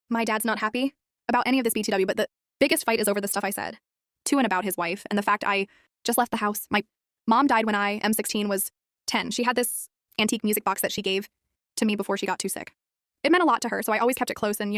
My dad's not happy about any of this BTW, but the biggest fight is over the stuff I said to and about his wife and the fact I just left the house. My mom died when I, M16, was 10. She had this antique music box that she gave to me before she got too sick. It meant a lot to her, so I always kept it close and,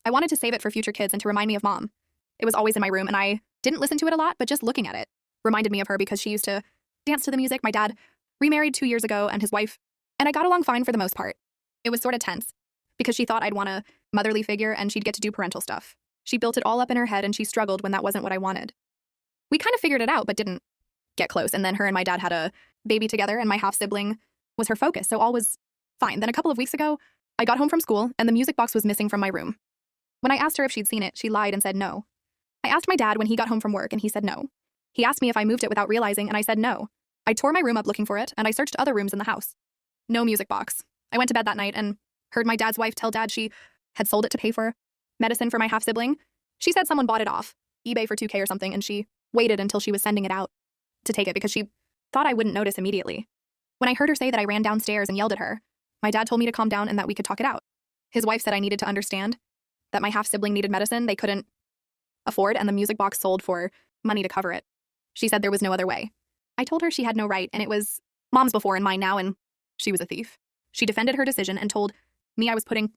I wanted to save it for future kids and to remind me of mom. It was always in my room and I didn't listen to it a lot, but just looking at it reminded me of her because she used to dance to the music. My dad remarried 2 years ago and his wife, and I got along fine for the most part. It was sort of tense because she thought I'd want a motherly figure and she'd get to do parental stuff. She built it all up in her head and she struggled when that wasn't what I wanted. We kind of figured it out, but didn't get close. And then her and my dad had a baby together and my half-sibling was her focus, so all was fine. Then a couple of weeks ago, I got home from school and the music box was missing from my room. When I asked her if she'd seen it, she lied and said no. I asked my dad when he got home from work and he said no. He asked me if I moved it without realizing and I said no. I tore my room up looking for it and I searched other rooms in the house. No music box. I went to bed that night and heard my dad's wife tell dad she had sold it to pay for medicine for my half-sibling. She said someone bought it off eBay for $2K or something and she waited until she was sending it out to take it because she thought I wouldn't notice immediately. When I heard her say that, I ran downstairs and yelled at her. My dad told me to calm down and that we could talk it out. His wife said I needed to understand that my half-sibling needed medicine they couldn't afford and the music box sold for money to cover it. She said there was no other way. I told her she had no right and it was mom's before and mine now and she was a thief. She defended her decision and told me I was putting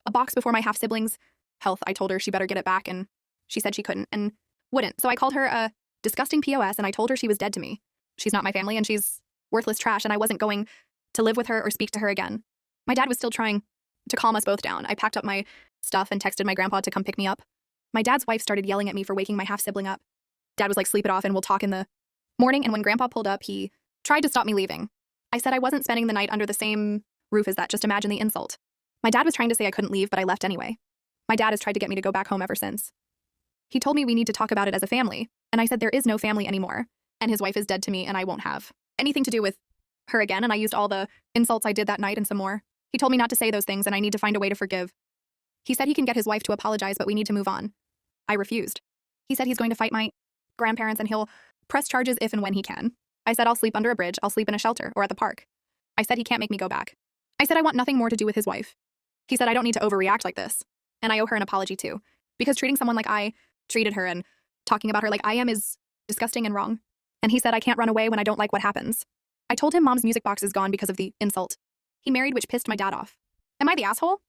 a box before my half-sibling's health. I told her she better get it back and she said she couldn't and wouldn't. So I called her a disgusting POS and I told her she was dead to me. She's not my family and she's worthless trash and I wasn't going to live with her or speak to her again. My dad was still trying to calm us both down. I packed up my stuff and texted my grandpa to come pick me up. My dad's wife started yelling at me for waking my half-sibling up. Dad was like, sleep it off and we'll talk in the morning. And when grandpa pulled up, he tried to stop me leaving. I said I wasn't spending the night under the same roof as that. Just imagine the insult. My dad was trying to say I couldn't leave, but I left anyway. My dad has tried to get me to go back home ever since. He told me we need to talk about it as a family. And I said there is no family anymore. And his wife is dead to me and I won't have anything to do with her again. And I used all the insults I did that night and some more. He told me not to say those things and I need to find a way to forgive. He said he can get his wife to apologize, but we need to move on. I refused. He said he's going to fight my grandparents and he'll press charges if and when he can. I said I'll sleep under a bridge, I'll sleep in a shelter or at the park. I said he can't make me go back. I said I want nothing more to do with his wife. He said I don't need to overreact like this. And I owe her an apology too. Because treating someone like I treated her and talking about her like I am is disgusting and wrong. And he said I can't run away when I don't like what happens. I told him mom's music box is gone because of the insult he married, which pissed my dad off. Am I the asshole?